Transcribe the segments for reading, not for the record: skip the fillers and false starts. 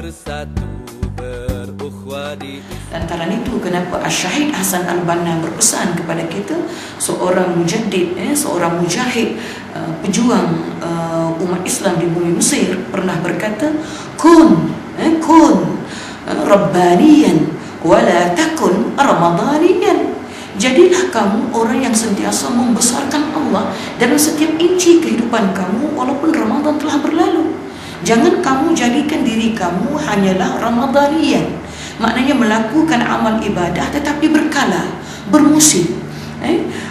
bersatu berukhuwah di Lantaran itu kenapa Asy-Syahid Hasan Al-Banna berpesan kepada kita, seorang mujaddid, seorang mujahid, pejuang umat Islam di bumi Mesir, pernah berkata, kun rabbaniyan wala takun ramadaniyan. Jadilah kamu orang yang sentiasa membesarkan Allah dalam setiap inci kehidupan kamu walaupun Ramadan telah berlalu. Jangan kamu jadikan diri kamu hanyalah Ramadaniyan, maknanya melakukan amal ibadah tetapi berkala, bermusim.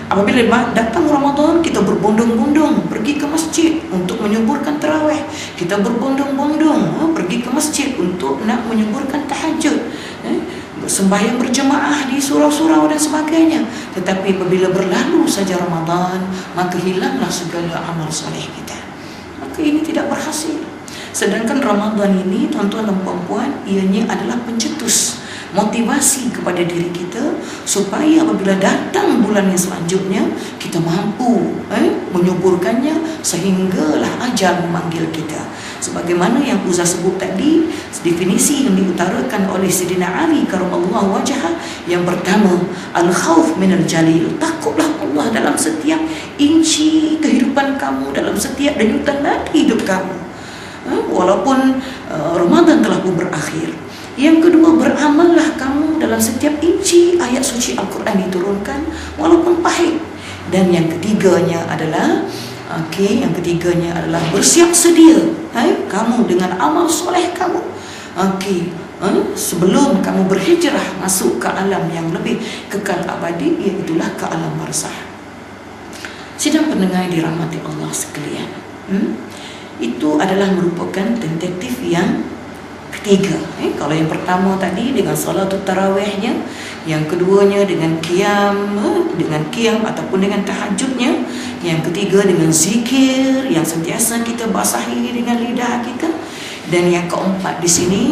Apabila datang Ramadan, kita berbondong-bondong pergi ke masjid untuk menyuburkan tarawih. Kita berbondong-bondong pergi ke masjid untuk nak menyuburkan tahajud, sembahyang berjemaah di surau-surau dan sebagainya. Tetapi apabila berlalu saja Ramadan, maka hilanglah segala amal soleh kita. Maka ini tidak berhasil. Sedangkan Ramadan ini, tuan-tuan dan puan-puan, ianya adalah pencetus, motivasi kepada diri kita supaya apabila datang bulan yang selanjutnya, kita mampu menyuburkannya sehinggalah ajal memanggil kita. Sebagaimana yang Ustaz sebut tadi, definisi yang diutarakan oleh Sayyidina Ali karamallahu wajhah, yang pertama, al-khauf minal jalil, takutlah Allah dalam setiap inci kehidupan kamu, dalam setiap denyutan nadi hidup kamu, walaupun Ramadan telah pun berakhir. Yang kedua, beramallah kamu dalam setiap inci ayat suci Al-Quran diturunkan walaupun pahit. Dan yang ketiganya adalah bersiap sedia kamu dengan amal soleh kamu, sebelum kamu berhijrah masuk ke alam yang lebih kekal abadi, iaitulah ke alam barzakh. Sidang pendengar yang dirahmati Allah sekalian, itu adalah merupakan tentatif yang ketiga. Kalau yang pertama tadi dengan salatul tarawihnya, yang keduanya dengan qiyam ataupun dengan tahajudnya, yang ketiga dengan zikir yang sentiasa kita basahi dengan lidah kita, dan yang keempat di sini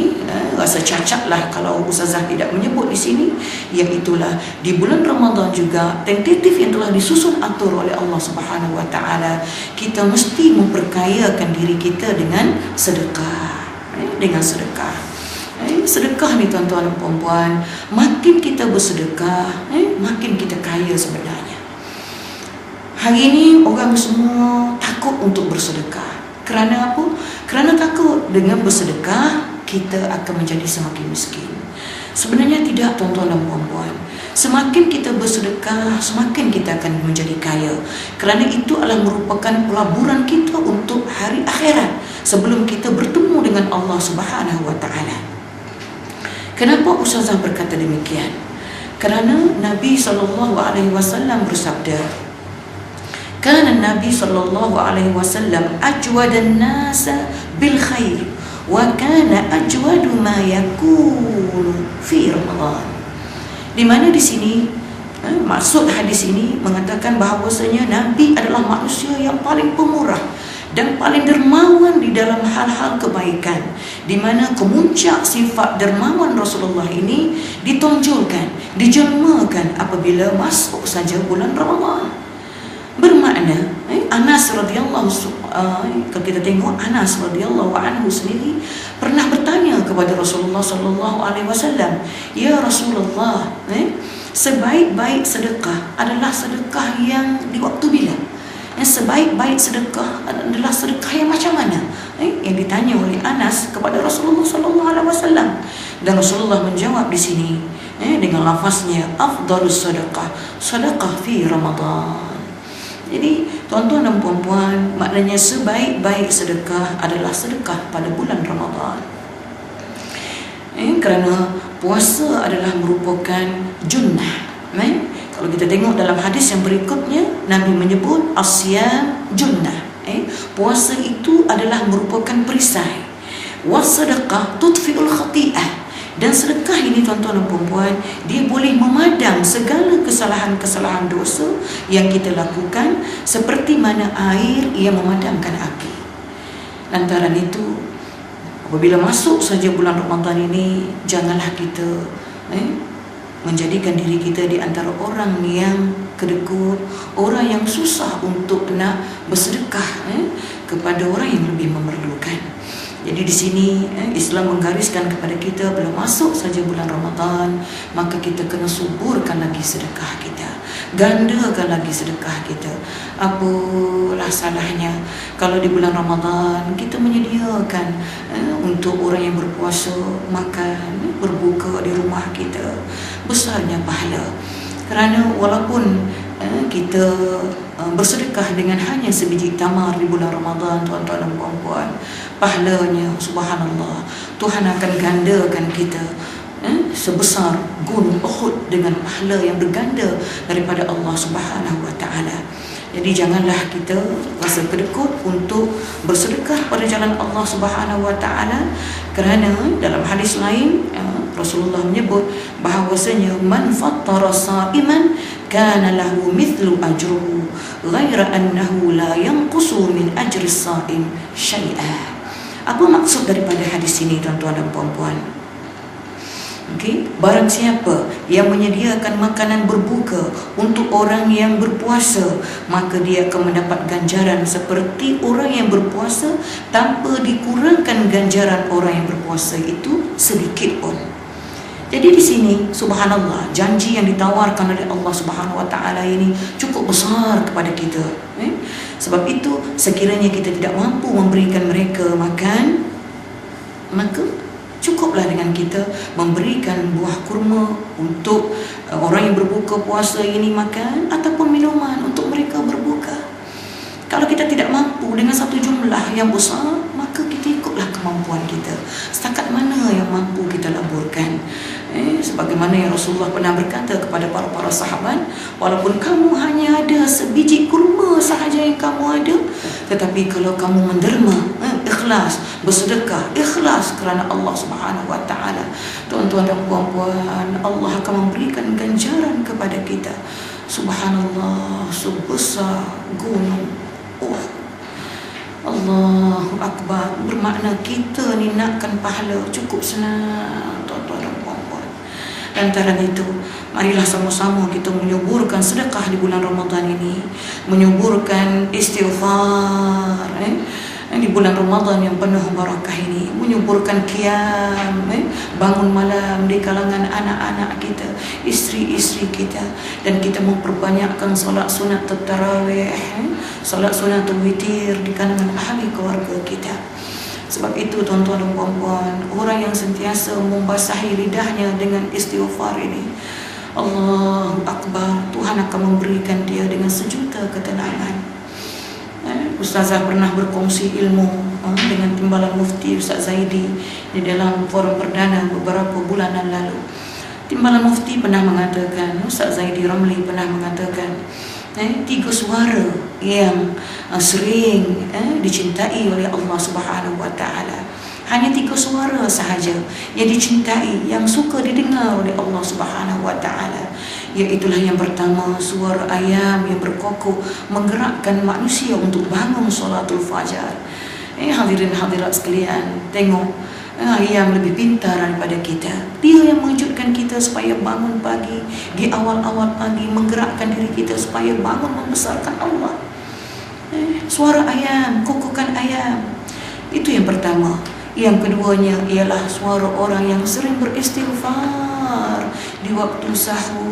rasa cacatlah kalau Ustazah tidak menyebut di sini, iaitulah di bulan Ramadan juga tentatif yang telah disusun atur oleh Allah Subhanahu wa taala, kita mesti memperkayakan diri kita dengan sedekah. Sedekah ni tuan-tuan dan puan-puan, makin kita bersedekah, makin kita kaya sebenarnya. Hari ini orang semua takut untuk bersedekah. Kerana apa? Kerana takut dengan bersedekah kita akan menjadi semakin miskin. Sebenarnya tidak, tuan-tuan dan puan-puan. Semakin kita bersedekah, semakin kita akan menjadi kaya. Kerana itu adalah merupakan pelaburan kita untuk hari akhirat sebelum kita bertemu dengan Allah Subhanahu wa taala. Kenapa Ustazah berkata demikian? Kerana Nabi SAW bersabda, kana Nabi SAW ajwadan nasa bil khair wa kana ajwadu ma yakunu fi Ramadan. Di mana di sini maksud hadis ini mengatakan bahawasanya Nabi adalah manusia yang paling pemurah dan paling dermawan di dalam hal-hal kebaikan, di mana kemuncak sifat dermawan Rasulullah ini ditonjolkan, dijelmakan apabila masuk saja bulan Ramadan. Bermakna Anas radhiyallahu kalau kita tengok Anas radhiyallahu anhu sendiri pernah bertanya kepada Rasulullah sallallahu alaihi wasallam, ya Rasulullah, sebaik-baik sedekah adalah sedekah yang di waktu bila? Sebaik-baik sedekah adalah sedekah yang macam mana? Yang ditanya oleh Anas kepada Rasulullah sallallahu alaihi wasallam, dan Rasulullah menjawab di sini dengan lafaznya afdhalus sedekah fi Ramadan. Jadi tuan-tuan dan puan-puan, maknanya sebaik-baik sedekah adalah sedekah pada bulan Ramadan. Kerana puasa adalah merupakan junnah. Kalau kita tengok dalam hadis yang berikutnya, Nabi menyebut asyam junnah. Puasa itu adalah merupakan perisai. Wasadaqah tudfi'ul khati'ah. Dan sedekah ini tuan-tuan dan puan-puan, dia boleh memadam segala kesalahan-kesalahan dosa yang kita lakukan, seperti mana air ia memadamkan api. Lantaran itu, apabila masuk saja bulan Ramadan ini, janganlah kita menjadikan diri kita di antara orang yang kedekut, orang yang susah untuk nak bersedekah kepada orang yang lebih memerlukan. Jadi di sini Islam menggariskan kepada kita bila masuk saja bulan Ramadan, maka kita kena suburkan lagi sedekah kita, gandakan lagi sedekah kita. Apalah salahnya kalau di bulan Ramadan kita menyediakan untuk orang yang berpuasa makan, berbuka di rumah kita. Besarnya pahala. Kerana walaupun kita bersedekah dengan hanya sebiji tamar di bulan Ramadan, tuan-tuan dan puan-puan, pahalanya subhanallah Tuhan akan gandakan kita sebesar gunung Uhud dengan pahala yang berganda daripada Allah Subhanahu wa taala. Jadi janganlah kita rasa kedekut untuk bersedekah pada jalan Allah Subhanahu wa taala, kerana dalam hadis lain Rasulullah menyebut bahawasanya man fattara sa'iman kana lahu mithlu ajruhu ghaira annahu la yanqusu min ajri as-sa'im syai'a. Apa maksud daripada hadis ini, tuan-tuan dan puan-puan? Okay. Barang siapa yang menyediakan makanan berbuka untuk orang yang berpuasa, maka dia akan mendapat ganjaran seperti orang yang berpuasa tanpa dikurangkan ganjaran orang yang berpuasa itu sedikit pun. Jadi di sini subhanallah, janji yang ditawarkan oleh Allah Subhanahu wa taala ini cukup besar kepada kita. Sebab itu sekiranya kita tidak mampu memberikan mereka makan, maka cukuplah dengan kita memberikan buah kurma untuk orang yang berbuka puasa ini makan, ataupun minuman untuk mereka berbuka. Kalau kita tidak mampu dengan satu jumlah yang besar, maka kita ikutlah kemampuan kita. Setakat mana yang mampu kita laburkan. Sebagaimana yang Rasulullah pernah berkata kepada para sahabat, walaupun kamu hanya ada sebiji kurma sahaja yang kamu ada, tetapi kalau kamu menderma, ikhlas, bersedekah, ikhlas kerana Allah Subhanahu wa taala, tuan-tuan dan puan-puan, Allah akan memberikan ganjaran kepada kita. Subhanallah, sebesar gunung. Allahu Akbar. Bermakna kita ni nakkan pahala cukup senang, tuan-tuan dan puan-puan. Antara itu, marilah sama-sama kita menyuburkan sedekah di bulan Ramadan ini, menyuburkan istighfar di bulan Ramadan yang penuh barakah ini, menyuburkan qiyam, bangun malam di kalangan anak-anak kita, isteri-isteri kita, dan kita memperbanyakkan solat sunat tarawih, solat sunat witir di kalangan ahli keluarga kita. Sebab itu tuan-tuan dan puan-puan, orang yang sentiasa membasahi lidahnya dengan istighfar ini, Allahu Akbar, Tuhan akan memberikan dia dengan sejuta ketenangan. Ustazah pernah berkongsi ilmu dengan Timbalan Mufti Ustaz Zaidi di dalam forum perdana beberapa bulanan lalu. Timbalan Mufti pernah mengatakan, Ustaz Zaidi Ramli pernah mengatakan, 3 suara yang sering dicintai oleh Allah Subhanahu wa taala. Hanya 3 suara sahaja yang dicintai, yang suka didengar oleh Allah Subhanahu wa taala. Iaitulah yang pertama, suara ayam yang berkokok menggerakkan manusia untuk bangun solatul fajar. Hadirin hadirat sekalian, tengok, ayam lebih pintar daripada kita. Dia yang mengejutkan kita supaya bangun pagi, di awal-awal pagi, menggerakkan diri kita supaya bangun membesarkan Allah. Suara ayam, kokokan ayam, itu yang pertama. Yang keduanya ialah suara orang yang sering beristighfar di waktu sahur.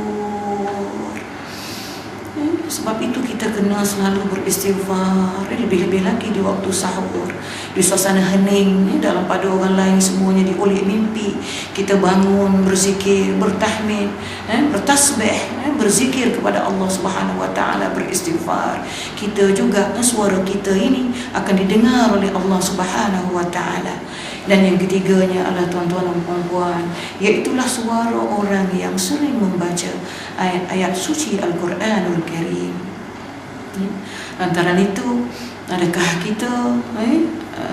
Sebab itu kita kena selalu beristighfar, lebih-lebih lagi di waktu sahur, di suasana hening, dalam pada orang lain semuanya diulik mimpi. Kita bangun berzikir, bertahmid, bertasbih, berzikir kepada Allah Subhanahu wa taala, beristighfar. Kita juga, suara kita ini akan didengar oleh Allah Subhanahu wa taala. Dan yang ketiganya adalah tuan-tuan dan puan-puan, iaitulah suara orang yang sering membaca ayat-ayat suci Al-Quranul Karim. Antara itu, adakah kita,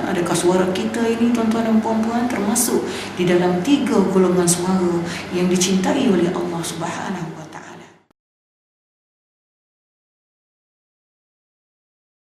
adakah suara kita ini, tuan-tuan dan puan-puan, termasuk di dalam 3 golongan suara yang dicintai oleh Allah Subhanahu